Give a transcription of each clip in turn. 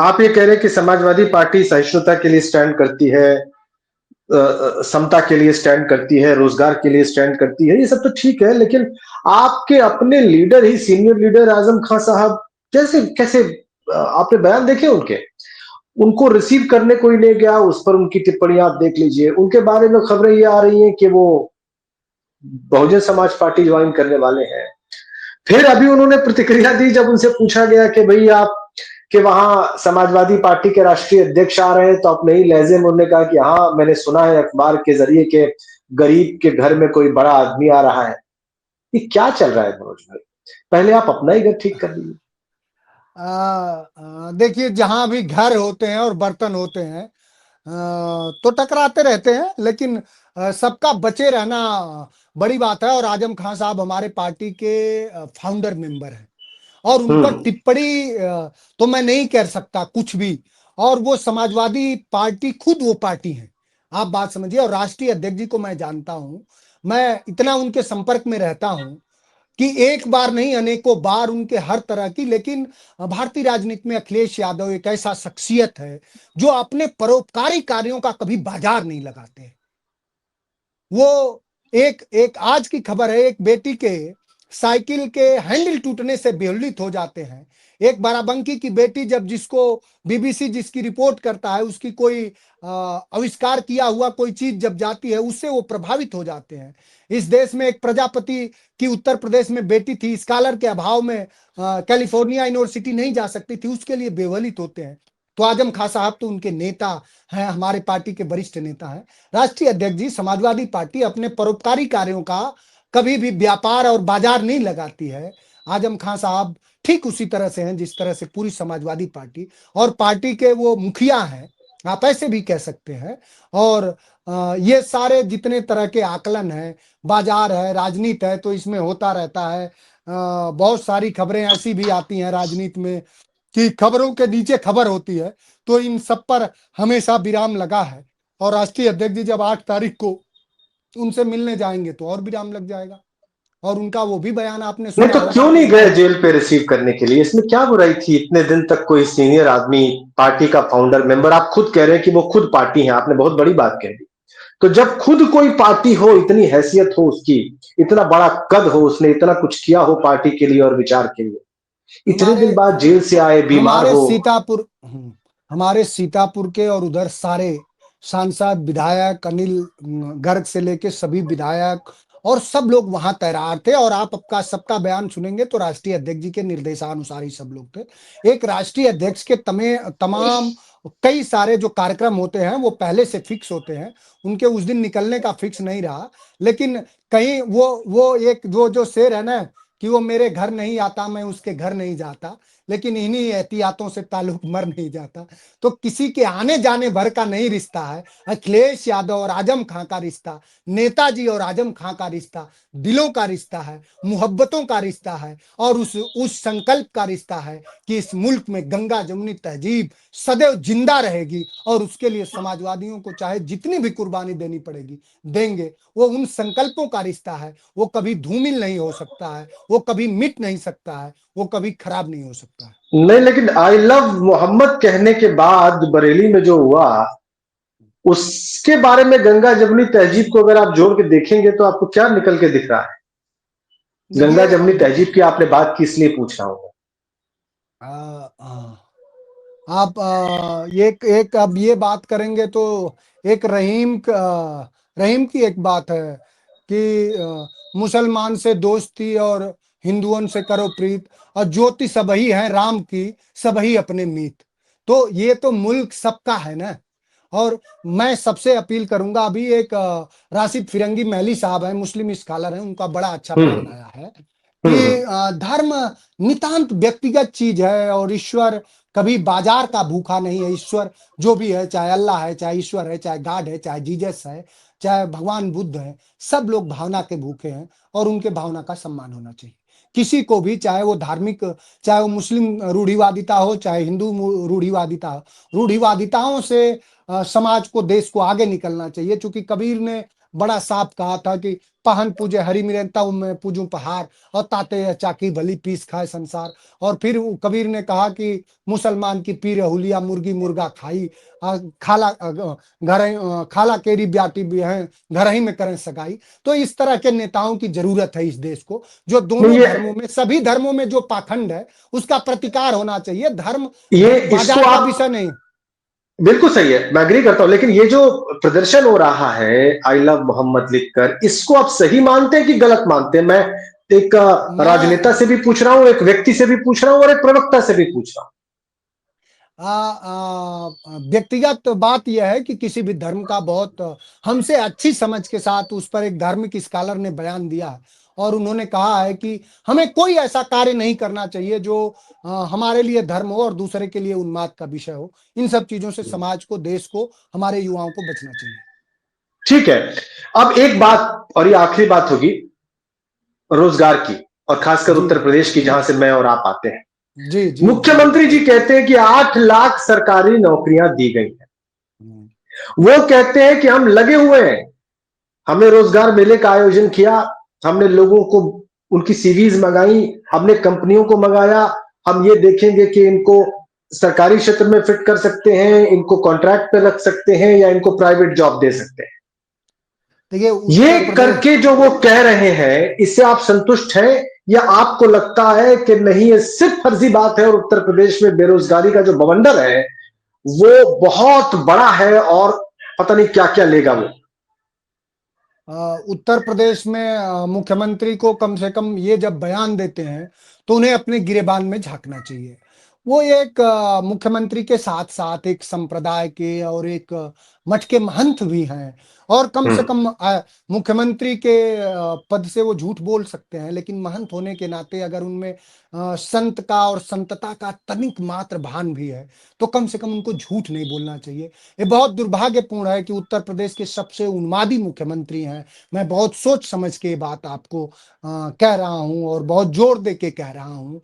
आप ये कह रहे हैं कि समाजवादी पार्टी सहिष्णुता के लिए स्टैंड करती है, समता के लिए स्टैंड करती है, रोजगार के लिए स्टैंड करती है, ये सब तो ठीक है, लेकिन आपके अपने लीडर ही सीनियर लीडर आजम खान साहब कैसे कैसे आपने बयान देखे उनके? उनको रिसीव करने कोई नहीं गया, उस पर उनकी टिप्पणियां आप देख लीजिए। उनके बारे में खबरें ये आ रही हैं कि वो बहुजन समाज पार्टी ज्वाइन करने वाले हैं। फिर अभी उन्होंने प्रतिक्रिया दी जब उनसे पूछा गया कि भाई आप कि वहां समाजवादी पार्टी के राष्ट्रीय अध्यक्ष आ रहे हैं, तो अपने ही लहजे में उन्होंने कहा कि हाँ मैंने सुना है अखबार के जरिए के गरीब के घर में कोई बड़ा आदमी आ रहा है। ये क्या चल रहा है मनोज भाई? पहले आप अपना ही घर ठीक कर लीजिए। देखिए, जहां भी घर होते हैं और बर्तन होते हैं तो टकराते रहते हैं, लेकिन सबका बचे रहना बड़ी बात है। और आजम खान साहब हमारे पार्टी के फाउंडर मेंबर हैं, और उन पर हम्म। टिप्पणी तो मैं नहीं कर सकता कुछ भी। और वो समाजवादी पार्टी खुद वो पार्टी है, आप बात समझिए। और राष्ट्रीय अध्यक्ष जी को मैं जानता हूं, मैं इतना उनके संपर्क में रहता हूं कि एक बार नहीं अनेकों बार उनके हर तरह की। लेकिन भारतीय राजनीति में अखिलेश यादव एक ऐसा शख्सियत है जो अपने परोपकारी कार्यों का कभी बाजार नहीं लगाते। वो एक एक आज की खबर है, एक बेटी के साइकिल के हैंडल टूटने से बेहुलित हो जाते हैं। एक बाराबंकी की बेटी, जब जिसको बीबीसी जिसकी रिपोर्ट करता है, उसकी कोई आविष्कार किया हुआ कोई चीज जब जाती है, उससे वो प्रभावित हो जाते हैं। इस देश में एक प्रजापति की उत्तर प्रदेश में बेटी थी, स्कॉलर के अभाव में कैलिफोर्निया यूनिवर्सिटी नहीं जा सकती थी, उसके लिए बेवलित होते हैं। तो आजम खान साहब तो उनके नेता हैं, हमारे पार्टी के वरिष्ठ नेता हैं। राष्ट्रीय अध्यक्ष जी, समाजवादी पार्टी अपने परोपकारी कार्यों का कभी भी व्यापार और बाजार नहीं लगाती है। आजम खान साहब ठीक उसी तरह से हैं जिस तरह से पूरी समाजवादी पार्टी और पार्टी के वो मुखिया हैं, आप ऐसे भी कह सकते हैं। और ये सारे जितने तरह के आकलन है, बाजार है, राजनीति है, तो इसमें होता रहता है। बहुत सारी खबरें ऐसी भी आती हैं राजनीति में कि खबरों के नीचे खबर होती है, तो इन सब पर हमेशा विराम लगा है। और राष्ट्रीय अध्यक्ष जी जब 8 तारीख को उनसे मिलने जाएंगे तो और विराम लग जाएगा। और उनका वो भी बयान आपने नहीं सुना तो होगा क्यों कि नहीं उनका गए जेल पे रिसीव करने के लिए? इसमें क्या बुराई थी? इतने दिन तक कोई सीनियर आदमी, पार्टी का फाउंडर मेंबर, आप खुद कह रहे हैं कि वो खुद पार्टी है, आपने बहुत बड़ी बात कह दी। तो जब खुद कोई पार्टी हो, इतनी हैसियत हो उसकी, इतना बड़ा कद हो, उसने इतना कुछ किया हो पार्टी के लिए और विचार के लिए, इतने हमारे दिन बाद जेल से आए, बीमार हमारे हो। सीतापुर हमारे सीतापुर के और उधर सारे सांसद, विधायक, अनिल गर्ग से लेके सभी विधायक और सब लोग वहां तैनात थे। और आप आपका सबका बयान सुनेंगे तो राष्ट्रीय अध्यक्ष जी के निर्देशानुसार ही सब लोग थे। एक राष्ट्रीय अध्यक्ष के तमाम कई सारे जो कार्यक्रम होते हैं वो पहले से फिक्स होते हैं, उनके उस दिन निकलने का फिक्स नहीं रहा। लेकिन कहीं वो एक वो जो शेर है ना कि वो मेरे घर नहीं आता, मैं उसके घर नहीं जाता, लेकिन इन्हीं एहतियातों से ताल्लुक मर नहीं जाता। तो किसी के आने जाने भर का नहीं रिश्ता है, अखिलेश यादव और आजम खां का रिश्ता, नेताजी और आजम खां का रिश्ता दिलों का रिश्ता है, मुहब्बतों का रिश्ता है। और उस संकल्प का रिश्ता है कि इस मुल्क में गंगा जमुनी तहजीब सदैव जिंदा रहेगी, और उसके लिए समाजवादियों को चाहे जितनी भी कुर्बानी देनी पड़ेगी देंगे। वो उन संकल्पों का रिश्ता है, वो कभी धूमिल नहीं हो सकता है, वो कभी मिट नहीं सकता है, वो कभी खराब नहीं हो सकता है। नहीं, लेकिन आई लव मोहम्मद कहने के बाद बरेली में जो हुआ, उसके बारे में गंगा जमुनी तहजीब को अगर आप जोड़ के देखेंगे तो आपको क्या निकल के दिख रहा है? गंगा देखिए, जमुनी तहजीब की आपने बात की इसलिए पूछ रहा हूं। आप एक एक अब ये बात करेंगे तो एक रहीम की एक बात है कि मुसलमान से दोस्ती और हिंदुओं से करो प्रीत, और ज्योति सबही है राम की, सबही अपने मीत। तो ये तो मुल्क सबका है ना। और मैं सबसे अपील करूंगा, अभी एक राशिद फिरंगी महली साहब हैं, मुस्लिम स्कॉलर हैं, उनका बड़ा अच्छा बयान हम्म। आया है हम्म। कि धर्म नितांत व्यक्तिगत चीज है, और ईश्वर कभी बाजार का भूखा नहीं है। ईश्वर जो भी है, चाहे अल्लाह है, चाहे ईश्वर है, चाहे गॉड है, चाहे जीसस है, चाहे भगवान बुद्ध है, सब लोग भावना के भूखे हैं, और उनके भावना का सम्मान होना चाहिए। किसी को भी, चाहे वो धार्मिक, चाहे वो मुस्लिम रूढ़िवादिता हो, चाहे हिंदू रूढ़िवादिता हो, रूढ़िवादिताओं से समाज को, देश को आगे निकलना चाहिए। चूंकि कबीर ने बड़ा साफ कहा था कि पहन पूजे हरि मिलन तब मैं पूजूं पहाड़, और ताते चाकी भली पीस खाए संसार। और फिर कबीर ने कहा कि मुसलमान की पीर हुलिया मुर्गी मुर्गा खाई, खाला केरी ब्याटी भी है, घर ही में करें सगाई। तो इस तरह के नेताओं की जरूरत है इस देश को, जो नहीं, दोनों धर्मों में, सभी धर्मों में जो पाखंड है उसका प्रतिकार होना चाहिए। धर्म ये इसको बाजार का आप विषय नहीं। बिल्कुल सही है, मैं एग्री करता हूं, लेकिन ये जो प्रदर्शन हो रहा है आई लव मोहम्मद लिखकर, इसको आप सही मानते हैं कि गलत मानते हैं? मैं एक राजनेता मैं से भी पूछ रहा हूं, एक व्यक्ति से भी पूछ रहा हूं, और एक प्रवक्ता से भी पूछ रहा हूं। व्यक्तिगत बात यह है कि किसी भी धर्म का बहुत हमसे अच्छी समझ के साथ उस पर एक धार्मिक स्कॉलर ने बयान दिया है, और उन्होंने कहा है कि हमें कोई ऐसा कार्य नहीं करना चाहिए जो हमारे लिए धर्म हो और दूसरे के लिए उन्माद का विषय हो। इन सब चीजों से समाज को, देश को, हमारे युवाओं को बचना चाहिए। ठीक है। अब एक बात, और ये आखिरी बात होगी, रोजगार की, और खासकर जी उत्तर प्रदेश की, जहां से मैं और आप आते हैं। जी जी जी। मुख्यमंत्री जी कहते हैं कि 8 लाख सरकारी नौकरियां दी गई हैं। हम्म, वो कहते हैं कि हम लगे हुए हैं, हमने रोजगार मेले का आयोजन किया, हमने लोगों को उनकी सीवीज मंगाई, हमने कंपनियों को मंगाया, हम ये देखेंगे कि इनको सरकारी क्षेत्र में फिट कर सकते हैं, इनको कॉन्ट्रैक्ट पे रख सकते हैं, या इनको प्राइवेट जॉब दे सकते हैं। देखिए ये उत्तर प्रदेश। करके जो वो कह रहे हैं, इससे आप संतुष्ट हैं, या आपको लगता है कि नहीं, ये सिर्फ फर्जी बात है, और उत्तर प्रदेश में बेरोजगारी का जो बवंडर है वो बहुत बड़ा है, और पता नहीं क्या क्या लेगा वो? उत्तर प्रदेश में मुख्यमंत्री को कम से कम ये जब बयान देते हैं तो उन्हें अपने गिरेबान में झांकना चाहिए। वो एक मुख्यमंत्री के साथ साथ एक संप्रदाय के और एक मठ के महंत भी हैं, और कम से हम्म। कम मुख्यमंत्री के पद से वो झूठ बोल सकते हैं, लेकिन महंत होने के नाते अगर उनमें संत का और संतता का तनिक मात्र भान भी है तो कम से कम उनको झूठ नहीं बोलना चाहिए। ये बहुत दुर्भाग्यपूर्ण है कि उत्तर प्रदेश के सबसे उन्मादी मुख्यमंत्री हैं। मैं बहुत सोच समझ के ये बात आपको कह रहा हूं, और बहुत जोर दे के कह रहा हूं।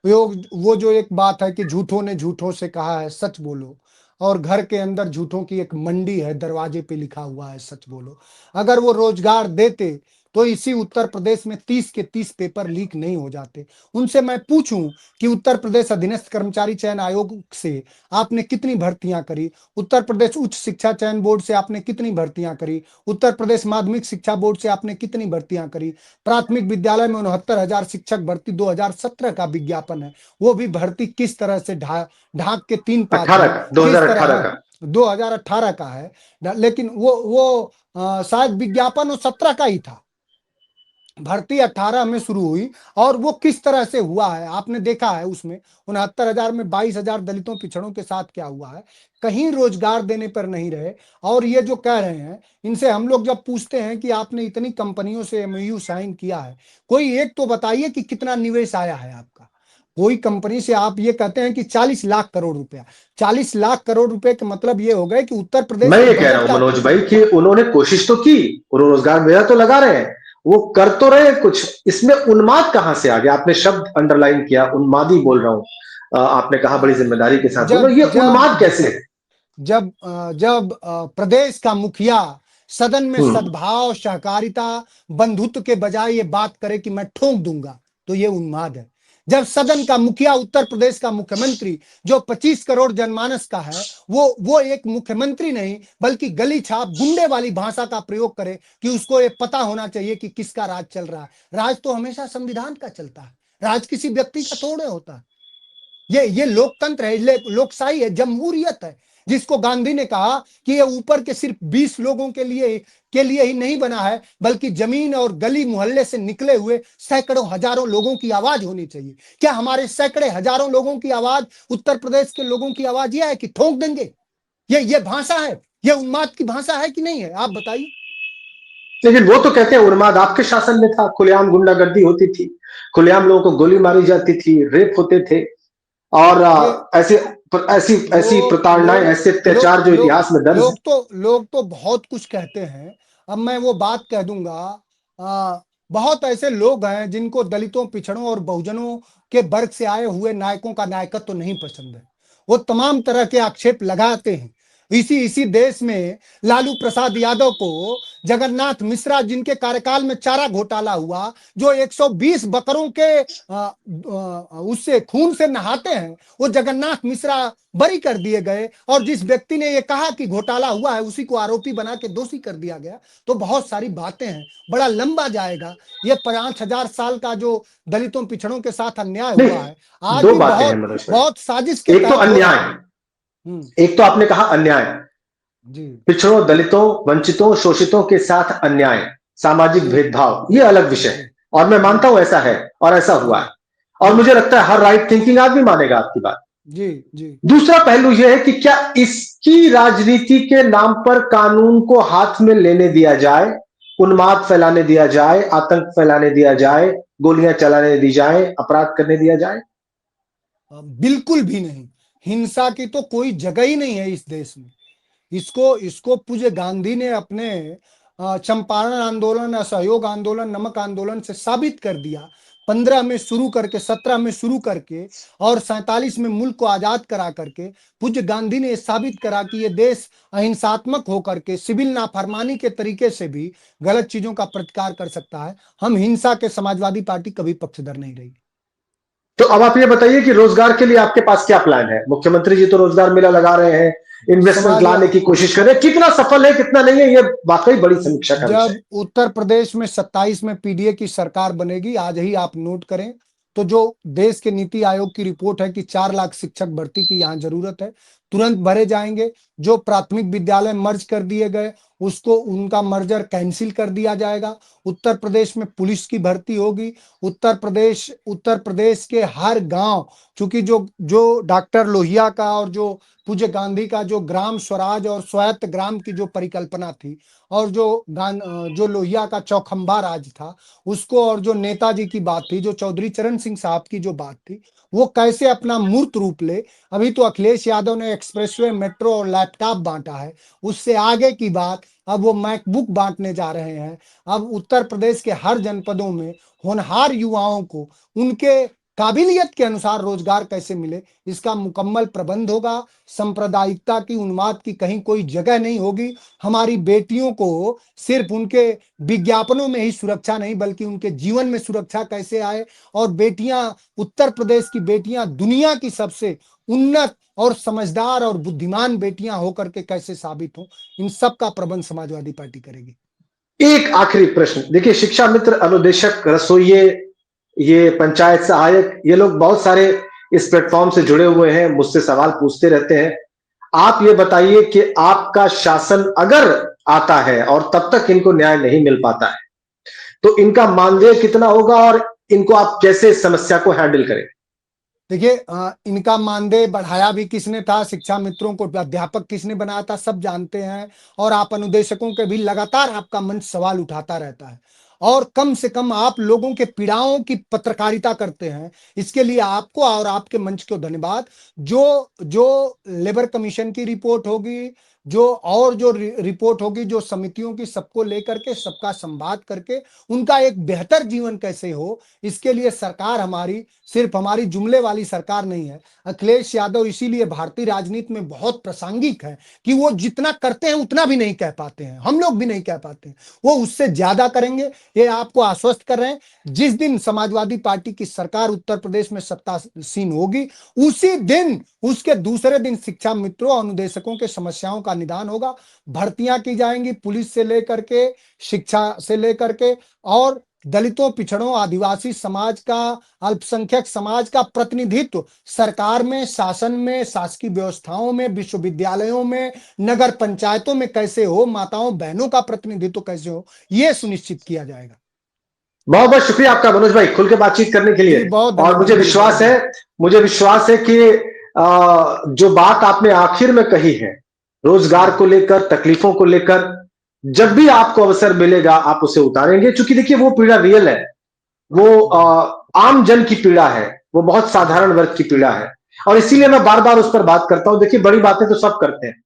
वो जो एक बात है कि झूठों ने झूठों से कहा है सच बोलो, और घर के अंदर झूठों की एक मंडी है, दरवाजे पे लिखा हुआ है सच बोलो। अगर वो रोजगार देते तो इसी उत्तर प्रदेश में 30 के 30 पेपर लीक नहीं हो जाते। उनसे मैं पूछूं कि उत्तर प्रदेश अधीनस्थ कर्मचारी चयन आयोग से आपने कितनी भर्तियां करी, उत्तर प्रदेश उच्च शिक्षा चयन बोर्ड से आपने कितनी भर्तियां करी, उत्तर प्रदेश माध्यमिक शिक्षा बोर्ड से आपने कितनी भर्तियां करी। प्राथमिक विद्यालय में 69,000 शिक्षक भर्ती 2017 का विज्ञापन है, वो भी भर्ती किस तरह से ढाक के 3 पात अठारह हुई, का, दो किस हजार तरह, अठारह हाँ, का 2018 का है। लेकिन वो शायद विज्ञापन वो 17 का ही था, भर्ती 18 में शुरू हुई। और वो किस तरह से हुआ है आपने देखा है, उसमें 69,000 में 22,000 दलितों पिछड़ों के साथ क्या हुआ है, कहीं रोजगार देने पर नहीं रहे। और ये जो कह रहे हैं, इनसे हम लोग जब पूछते हैं कि आपने इतनी कंपनियों से एमओयू साइन किया है, कोई एक तो बताइए कि कितना निवेश आया है आपका। कोई कंपनी से आप ये कहते हैं कि 40 लाख करोड़ रुपया, 40 लाख करोड़ रुपए का मतलब ये हो गए कि उत्तर प्रदेश मैं के ये कह रहा बजट हूं का। मनोज भाई कि उन्होंने कोशिश तो की, उन्होंने रोजगार मेला तो लगा रहे हैं, वो कर तो रहे हैं कुछ, इसमें उन्माद कहां से आ गया? आपने शब्द अंडरलाइन किया, उन्मादी बोल रहा हूं, आपने कहा बड़ी जिम्मेदारी के साथ बोलो, जब ये जब उन्माद कैसे है? जब प्रदेश का मुखिया सदन में हम्म। सद्भाव, सहकारिता, बंधुत्व के बजाय ये बात करे कि मैं ठोक दूंगा, तो ये उन्माद है। जब सदन का मुखिया, उत्तर प्रदेश का मुख्यमंत्री जो 25 करोड़ जनमानस का है, वो एक मुख्यमंत्री नहीं बल्कि गली छाप गुंडे वाली भाषा का प्रयोग करे कि उसको ये पता होना चाहिए कि किसका राज चल रहा है। राज तो हमेशा संविधान का चलता है, राज किसी व्यक्ति का थोड़े होता है। ये लोकतंत्र है, लोकशाही है, जमहूरियत है, जिसको गांधी ने कहा कि ये ऊपर के सिर्फ 20 लोगों के लिए ही नहीं बना है, बल्कि जमीन और गली मोहल्ले से निकले हुए सैकड़ों हजारों लोगों की आवाज होनी चाहिए। क्या हमारे सैकड़े हजारों लोगों की आवाज, उत्तर प्रदेश के लोगों की आवाज यह है कि ठोक देंगे? ये भाषा है, ये उन्माद की भाषा है कि नहीं है, आप बताइए। लेकिन वो तो कहते हैं उन्माद आपके शासन में था, खुलेआम गुंडागर्दी होती थी, खुलेआम लोगों को गोली मारी जाती थी, रेप होते थे, और ये ऐसे ऐसी ऐसी लोग प्रताड़नाएं, लोग ऐसे अत्याचार लोग जो लोग इतिहास में दर्ज है। लोग तो बहुत कुछ कहते हैं। अब मैं वो बात कह दूंगा। बहुत ऐसे लोग हैं जिनको दलितों, पिछड़ों और बहुजनों के वर्ग से आए हुए नायकों का नायकत्व तो नहीं पसंद है। वो तमाम तरह के आक्षेप लगाते हैं, इसी इसी देश में लालू प्रसाद यादव को जगन्नाथ मिश्रा, जिनके कार्यकाल में चारा घोटाला हुआ, जो 120 बकरों के उससे खून से नहाते हैं, वो जगन्नाथ मिश्रा बरी कर दिए गए, और जिस व्यक्ति ने ये कहा कि घोटाला हुआ है उसी को आरोपी बना के दोषी कर दिया गया। तो बहुत सारी बातें हैं, बड़ा लंबा जाएगा। ये 5,000 साल का जो दलितों पिछड़ों के साथ अन्याय नहीं, हुआ है, आज दो भी बातें हैं बहुत मनोज भाई। बहुत साजिश के एक तो तहत हो रहा अन्याय, है। एक तो आपने कहा अन्याय, जी पिछड़ों, दलितों, वंचितों, शोषितों के साथ अन्याय, सामाजिक जी भेदभाव, ये अलग विषय जी है और मैं मानता हूं ऐसा है और ऐसा हुआ जी है, और जी मुझे लगता है हर राइट थिंकिंग आदमी मानेगा आपकी बात। जी जी दूसरा पहलू यह है कि क्या इसकी राजनीति के नाम पर कानून को हाथ में लेने दिया जाए, उन्माद फैलाने दिया जाए, आतंक फैलाने दिया जाए, गोलियां चलाने दी जाए, अपराध करने दिया जाए? बिल्कुल भी नहीं। हिंसा की तो कोई जगह ही नहीं है इस देश में। इसको इसको पूज्य गांधी ने अपने चंपारण आंदोलन, असहयोग आंदोलन, नमक आंदोलन से साबित कर दिया। 15 में शुरू करके, 17 में शुरू करके और 47 में मुल्क को आजाद करा करके पूज्य गांधी ने साबित करा कि ये देश अहिंसात्मक होकर के सिविल नाफरमानी के तरीके से भी गलत चीजों का प्रतिकार कर सकता है। हम हिंसा के समाजवादी पार्टी कभी पक्षधर नहीं रही। तो अब आप ये बताइए कि रोजगार के लिए आपके पास क्या प्लान है? मुख्यमंत्री जी तो रोजगार मेला लगा रहे हैं, इन्वेस्टमेंट लाने समाजवाद की कोशिश कर रहे हैं, कितना सफल है कितना नहीं है, ये वाकई बड़ी समीक्षा का विषय जब उत्तर प्रदेश में 27 में पीडीए की सरकार बनेगी, आज ही आप नोट करें, तो जो देश के नीति आयोग की रिपोर्ट है कि 4 लाख शिक्षक भर्ती की यहां जरूरत है, तुरंत भरे जाएंगे। जो प्राथमिक विद्यालय मर्ज कर दिए गए, उसको उनका मर्जर कैंसिल कर दिया जाएगा। उत्तर प्रदेश में पुलिस की भर्ती होगी। उत्तर प्रदेश के हर गांव, चूंकि जो जो डॉक्टर लोहिया का और जो पूज्य गांधी का जो ग्राम स्वराज और स्वायत्त ग्राम की जो परिकल्पना थी, और जो लोहिया का चौखंबा राज था उसको, और जो नेताजी की बात थी, जो चौधरी चरण सिंह साहब की जो बात थी, वो कैसे अपना मूर्त रूप ले। अभी तो अखिलेश यादव ने एक्सप्रेसवे, मेट्रो और लैपटॉप बांटा है, उससे आगे की बात अब वो मैकबुक बांटने जा रहे हैं। अब उत्तर प्रदेश के हर जनपदों में होनहार युवाओं को उनके काबिलियत के अनुसार रोजगार कैसे मिले, इसका मुकम्मल प्रबंध होगा। सांप्रदायिकता की, उन्माद की कहीं कोई जगह नहीं होगी। हमारी बेटियों को सिर्फ उनके विज्ञापनों में ही सुरक्षा नहीं, बल्कि उनके जीवन में सुरक्षा कैसे आए, और बेटियां, उत्तर प्रदेश की बेटियां दुनिया की सबसे उन्नत और समझदार और बुद्धिमान बेटियां होकर के कैसे साबित हो, इन सब का प्रबंध समाजवादी पार्टी करेगी। एक आखिरी प्रश्न देखिए, शिक्षा मित्र, अनुदेशक, रसोइये, ये पंचायत सहायक, ये लोग बहुत सारे इस प्लेटफॉर्म से जुड़े हुए हैं, मुझसे सवाल पूछते रहते हैं। आप ये बताइए कि आपका शासन अगर आता है और तब तक इनको न्याय नहीं मिल पाता है, तो इनका मानदेय कितना होगा और इनको आप कैसे इस समस्या को हैंडल करें? देखिए, इनका मानदेय बढ़ाया भी किसने था, शिक्षा मित्रों को अध्यापक किसने बनाया था, सब जानते हैं। और आप अनुदेशकों के भी लगातार आपका मंच सवाल उठाता रहता है, और कम से कम आप लोगों के पीड़ाओं की पत्रकारिता करते हैं। इसके लिए आपको और आपके मंच को धन्यवाद। जो जो लेबर कमीशन की रिपोर्ट होगी, जो रिपोर्ट होगी, जो समितियों की, सबको लेकर के, सबका संवाद करके उनका एक बेहतर जीवन कैसे हो, इसके लिए सरकार हमारी सिर्फ हमारी जुमले वाली सरकार नहीं है। अखिलेश यादव इसीलिए भारतीय राजनीति में बहुत प्रासंगिक है कि वो जितना करते हैं उतना भी नहीं कह पाते हैं, हम लोग भी नहीं कह पाते हैं, वो उससे ज्यादा करेंगे, ये आपको आश्वस्त कर रहे हैं। जिस दिन समाजवादी पार्टी की सरकार उत्तर प्रदेश में सत्तासीन होगी, उसी दिन, उसके दूसरे दिन शिक्षा मित्रों और अनुदेशकों के समस्याओं का निदान होगा। भर्तियां की जाएंगी, पुलिस से लेकर के, शिक्षा से लेकर के, और दलितों, पिछड़ों, आदिवासी समाज का, अल्पसंख्यक समाज का प्रतिनिधित्व सरकार में, शासन में, शासकीय व्यवस्थाओं में, विश्वविद्यालयों में, नगर पंचायतों में कैसे हो, माताओं बहनों का प्रतिनिधित्व कैसे हो, यह सुनिश्चित किया जाएगा। बहुत बहुत शुक्रिया आपका मनोज भाई, खुल के बातचीत करने के जी लिए। बहुत और धन्यवाद जी, बहुत मुझे विश्वास है कि जो बात आपने आखिर में कही है, रोजगार को लेकर, तकलीफों को लेकर, जब भी आपको अवसर मिलेगा आप उसे उतारेंगे, क्योंकि देखिए वो पीड़ा रियल है, वो आम जन की पीड़ा है, वो बहुत साधारण वर्ग की पीड़ा है, और इसीलिए मैं बार बार उस पर बात करता हूं। देखिए, बड़ी बातें तो सब करते हैं,